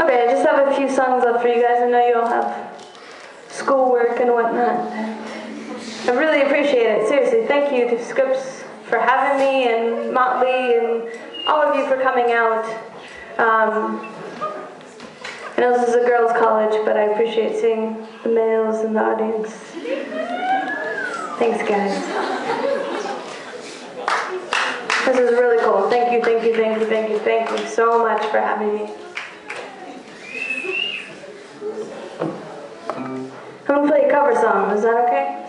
Okay, I just have a few songs left for you guys. I know you all have schoolwork and whatnot. I really appreciate it. Seriously, thank you to Scripps for having me, and Motley, and all of you for coming out. I know this is a girls' college, but I appreciate seeing the males in the audience. Thanks, guys. This is really cool. Thank you, thank you, thank you, thank you, thank you so much for having me. I'm gonna play a cover song. Is that okay?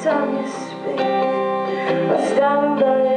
Time you speak, I'm standing by